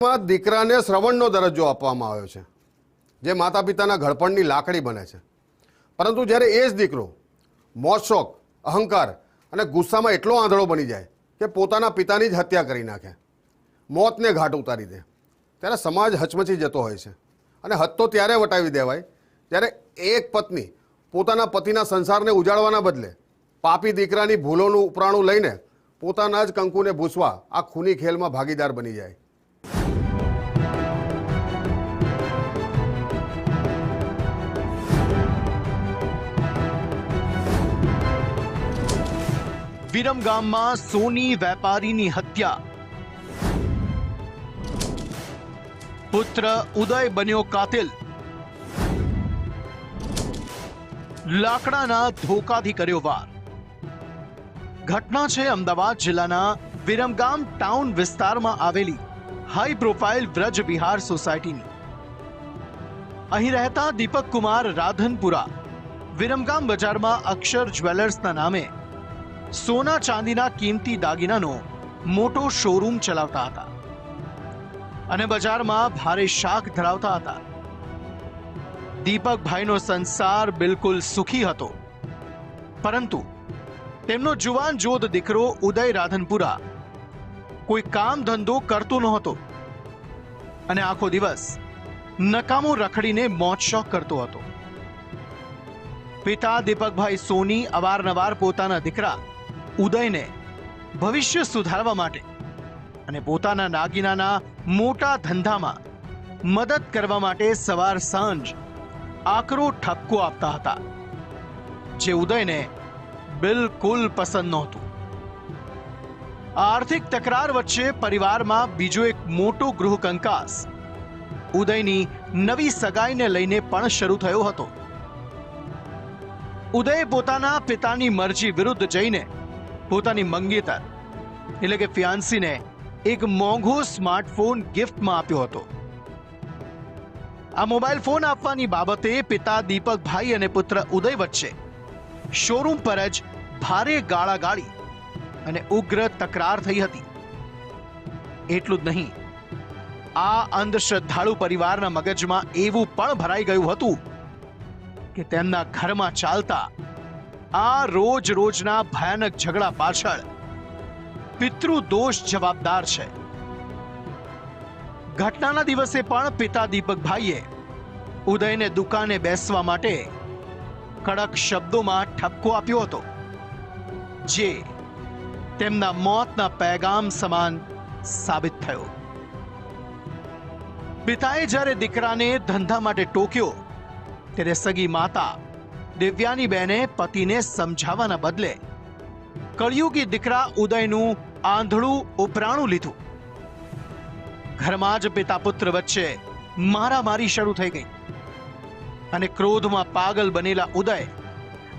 દીકરાને શ્રવણનો દરજ્જો આપવામાં આવ્યો છે, જે માતા પિતાના ઘડપણની લાકડી બને છે. પરંતુ જ્યારે એ જ દીકરો મોજશોખ, અહંકાર અને ગુસ્સામાં એટલો આંધળો બની જાય કે પોતાના પિતાની જ હત્યા કરી નાખે, મોતને ઘાટ ઉતારી દે, ત્યારે સમાજ હચમચી જતો હોય છે. અને હદ તો ત્યારે વટાવી દેવાય જ્યારે એક પત્ની પોતાના પતિના સંસારને ઉજાડવાના બદલે પાપી દીકરાની ભૂલોનું ઉપરાણું લઈને પોતાના જ કંકુને ભૂસવા આ ખૂની ખેલમાં ભાગીદાર બની જાય. વિરમગામમાં સોની વેપારીની હત્યા. પુત્ર ઉદય બન્યો કાતિલ. લાકડાના ધોકાથી કર્યો વાર. ઘટના છે અમદાવાદ જિલ્લાના વિરમગામ ટાઉન વિસ્તારમાં આવેલી હાઈ પ્રોફાઇલ વ્રજ વિહાર સોસાયટીની. અહીં રહેતા દીપક કુમાર રાધનપુરા વિરમગામ બજારમાં અક્ષર જ્વેલર્સના નામે સોના ચાંદીના કિંમતી દાગીનાનો મોટો શોરૂમ ચલાવતા હતા અને બજારમાં ભારે શાખ ધરાવતા હતા. દીપકભાઈનો સંસાર બિલકુલ સુખી હતો, પરંતુ તેમનો જુવાન જોધ દીકરો ઉદય રાધનપુરા કોઈ કામ ધંધો કરતો નહોતો અને આખો દિવસ નકામો રખડીને મોજશોખ કરતો હતો. પિતા દીપકભાઈ સોની અવારનવાર પોતાના દીકરા ઉદયને ભવિષ્ય સુધારવા માટે અને પોતાના દાગીનાના મોટા ધંધામાં મદદ કરવા માટે સવાર સાંજ આકરો ઠપકો આપતા હતા, જે ઉદયને બિલકુલ પસંદ નહોતું. આર્થિક તકરાર વચ્ચે પરિવારમાં બીજો એક મોટો ગૃહ કંકાસ ઉદયની નવી સગાઈને લઈને પણ શરૂ થયો હતો. ઉદયે પોતાના પિતાની મરજી વિરુદ્ધ જઈને પોતાની મંગેતર એટલે કે ફિયાન્સીને એક મોંઘો સ્માર્ટફોન ગિફ્ટમાં આપ્યો હતો. આ મોબાઈલ ફોન આપવાની બાબતે પિતા દીપકભાઈ અને પુત્ર ઉદય વચ્ચે શોરૂમ પર જ ભારે ગાળાગાળી અને ઉગ્ર તકરાર થઈ હતી. એટલું જ નહીં, આ અંધશ્રદ્ધાળુ પરિવારના મગજમાં એવું પણ ભરાઈ ગયું હતું કે તેમના ઘરમાં ચાલતા આ રોજના ભયાનક ઝઘડા પાછળ પિતૃદોષ જવાબદાર છે. ઘટનાના દિવસે પણ પિતા દીપકભાઈએ ઉદયને દુકાને બેસવા માટે કડક શબ્દોમાં ઠપકો આપ્યો હતો, જે તેમના મોતના પૈગામ સમાન સાબિત થયો. પિતાએ જ્યારે દીકરાને ધંધા માટે ટોક્યો ત્યારે સગી માતા દિવ્યાની બેને પતિને સમજાવવાના બદલે કળિયુગી દીકરા ઉદયનું આંધળું ઉપરાણું લીધું. ઘરમાં જ પિતા પુત્ર વચ્ચે મારામારી શરૂ થઈ ગઈ અને ક્રોધમાં પાગલ બનેલા ઉદય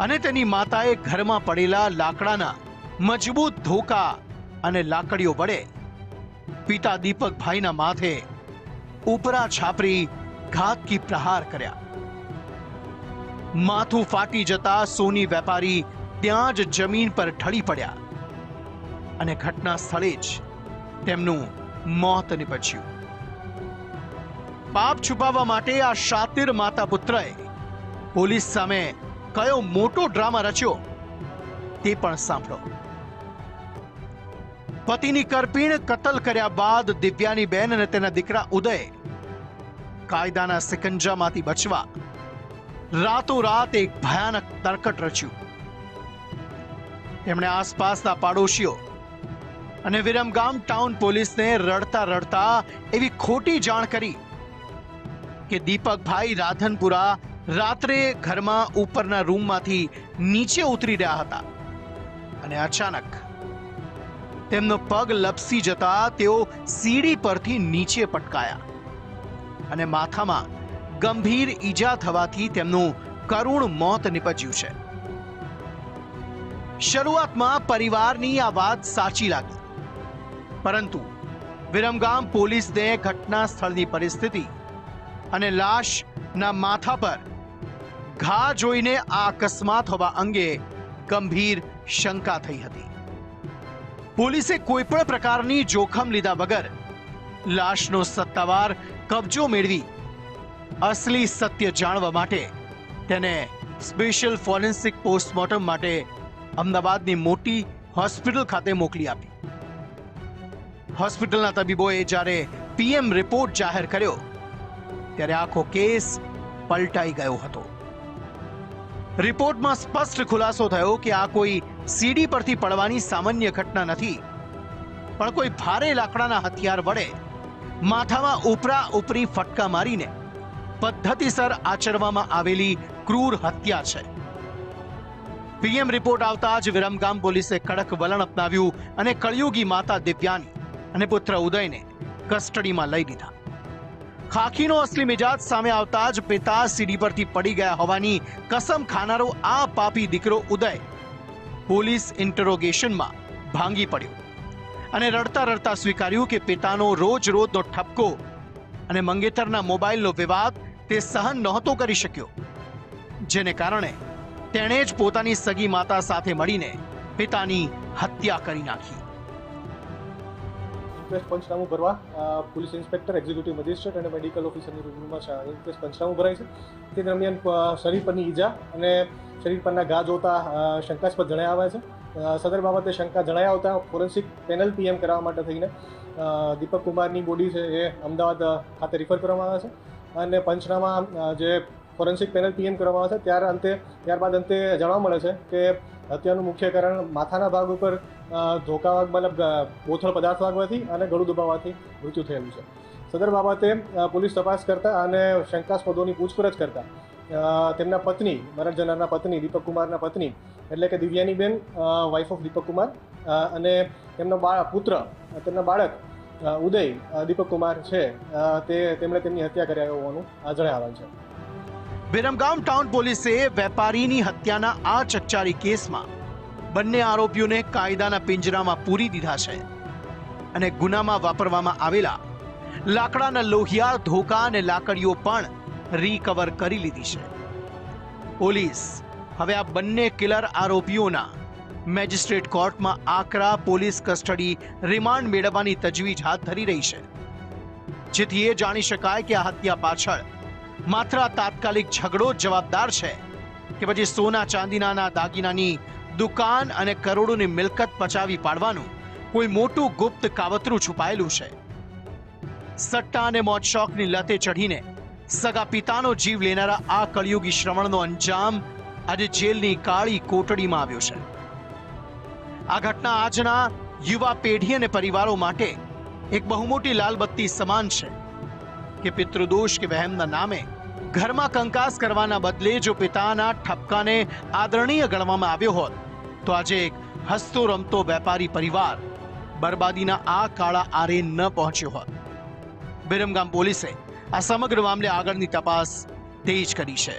અને તેની માતાએ ઘરમાં પડેલા લાકડાના મજબૂત ધોકા અને લાકડીઓ વડે પિતા દીપકભાઈના માથે ઉપરા છાપરી ઘાતકી પ્રહાર કર્યા. માથું ફાટી જતા સોની વેપારી ત્યાં જ જમીન પર ઢળી પડ્યા અને ઘટના સ્થળે જ તેમનું મોત નીપજ્યું. પાપ છુપાવવા માટે આ શાતિર માતા પુત્રએ પોલીસ સામે કયો મોટો ડ્રામા રચ્યો તે પણ સાંભળો. પતિની કરપીણ કતલ કર્યા બાદ દિવ્યાની બેન અને તેના દીકરા ઉદય કાયદાના સિકંજામાંથી બચવા રાતોરાત એક ભયાનક તરકટ રચ્યું. તેમણે આસપાસના પાડોશીઓ અને વિરમગામ ટાઉન પોલીસને રડતા રડતા એવી ખોટી જાણ કરી કે દીપકભાઈ રાધનપુરા રાત્રે ઘરમાં ઉપરના રૂમમાંથી નીચે ઉતરી રહ્યા હતા અને અચાનક તેમનો પગ લપસી જતા તેઓ સીડી પરથી નીચે પટકાયા અને માથામાં ગંભીર ઈજા થવાથી તેમનું કરુણ મોત નીપજ્યું છે. શરૂઆતમાં પરિવારની આ વાત સાચી લાગી, પરંતુ વિરમગામ પોલીસને ઘટના સ્થળની પરિસ્થિતિ અને લાશના માથા પર ઘા જોઈને આ અકસ્માત હોવા અંગે ગંભીર શંકા થઈ હતી. પોલીસે કોઈ પણ પ્રકારની જોખમ લીધા વગર લાશનો સત્તાવાર કબજો મેળવી અસલી સત્ય જાણવા માટે તેને સ્પેશિયલ ફોરેન્સિક પોસ્ટમોર્ટમ માટે અમદાવાદની મોટી હોસ્પિટલ ખાતે મોકલી આપી. હોસ્પિટલના તબીબોએ જ્યારે પીએમ રિપોર્ટ જાહેર કર્યો ત્યારે આખો કેસ પલટાઈ ગયો હતો. રિપોર્ટમાં સ્પષ્ટ ખુલાસો થયો કે આ કોઈ સીડી પરથી પડવાની સામાન્ય ઘટના નથી, પણ કોઈ ભારે લાકડાના હથિયાર વડે માથામાં ઉપરા ઉપરી ફટકા મારીને પદ્ધતિસર આચરવામાં આવેલી ક્રૂર હત્યા છે. પીએમ રિપોર્ટ આવતા જ વિરમગામ પોલીસે કડક વલણ અપનાવ્યું અને કળયુગી માતા દિવ્યાની અને પુત્ર ઉદયને કસ્ટડીમાં લઈ લીધા. ખાખીનો અસલી મિજાજ સામે આવતા જ પિતા સીડી પરથી પડી ગયા હોવાની કસમ ખાનારો આ પાપી દીકરો ઉદય પોલીસ ઇન્ટરોગેશનમાં ભાંગી પડ્યો અને રડતા રડતા સ્વીકાર્યું કે પિતાનો રોજ રોજનો ઠપકો અને મંગેતરના મોબાઈલનો વિવાદ તે સહન નહોતો કરી શક્યો, જેને કારણે તેણે જ પોતાની સગી માતા સાથે મળીને પિતાની હત્યા કરી નાખી. ઇન્ક્વેસ્ટ પંચનામું ભરવા પોલીસ ઇન્સ્પેક્ટર, એક્ઝિક્યુટિવ મેજિસ્ટ્રેટ અને મેડિકલ ઓફિસરની રૂબરૂમાં ઇન્ક્વેસ્ટ પંચનામું ભરાય છે. તે દરમિયાન શરીર પરની ઈજા અને શરીર પરના ઘા જોતા શંકાસ્પદ જણાઈ આવ્યા છે. સદર બાબતે શંકા જણાઈ આવતા ફોરેન્સિક પેનલ પીએમ કરાવવા માટે થઈને દીપક કુમારની બોડી છે એ અમદાવાદ ખાતે રિફર કરવામાં આવે છે અને પંચનામા જે ફોરેન્સિક પેનલ પીએમ કરવામાં આવે છે ત્યારબાદ અંતે જાણવા મળે છે કે હત્યાનું મુખ્ય કારણ માથાના ભાગ ઉપર ધોકા મતલબ બોથડ પદાર્થ વાગવાથી અને ગળું દબાવવાથી મૃત્યુ થયેલું છે. સદર બાબતે પોલીસ તપાસ કરતા અને શંકાસ્પદોની પૂછપરછ કરતા તેમના પત્ની, મરણ જનારના પત્ની, દીપક કુમારના પત્ની એટલે કે દિવ્યાનીબેન, વાઇફ ઓફ દીપક કુમાર, અને તેમનો તેમના બાળક ઉદય દીપક કુમાર છે તેમણે તેમની હત્યા કર્યા હોવાનું જણાવેલ છે. વિરમગામ ટાઉન પોલીસે વેપારીની હત્યાના આ ચકચારી કેસમાં બંને આરોપીઓને કાયદાના પિંજરામાં પૂરી દીધા છે અને ગુનામાં વાપરવામાં આવેલા લાકડાના લોહિયા, ધોકા અને લાકડીઓ પણ રિકવર કરી લીધી છે. પોલીસ હવે આ બંને કિલર આરોપીઓના મેજિસ્ટ્રેટ કોર્ટમાં આકરા પોલીસ કસ્ટડી રિમાન્ડ મેળવવાની તજવીજ હાથ ધરી રહી છે, જેથી એ જાણી શકાય કે આ હત્યા પાછળ માત્ર તાત્કાલિક ઝઘડો જ જવાબદાર છે કે પછી સોના ચાંદીના દાગીનાની દુકાન અને કરોડોની મિલકત પચાવી પાડવાનું કોઈ મોટું ગુપ્ત કાવતરું છુપાયેલું છે. સટ્ટા અને મોજશોખની લતે ચઢીને સગા પિતાનો જીવ લેનારા આ કળિયુગી શ્રવણનો અંજામ આજે જેલની કાળી કોટડીમાં આવ્યો છે. આ ઘટના આજના યુવા પેઢી અને પરિવારો માટે એક બહુ મોટી લાલબત્તી સમાન છે કે પિતૃદોષ કે વહેમના નામે ઘરમાં કંકાસ કરવાના બદલે જો પિતાના ઠપકાને આદરણીય ગણવામાં આવ્યો હોત તો આજે એક હસતો રમતો વેપારી પરિવાર બરબાદીના આ કાળા આરે ન પહોંચ્યો હોત. વિરમગામ પોલીસે આ સમગ્ર મામલે આગળની તપાસ તેજ કરી છે.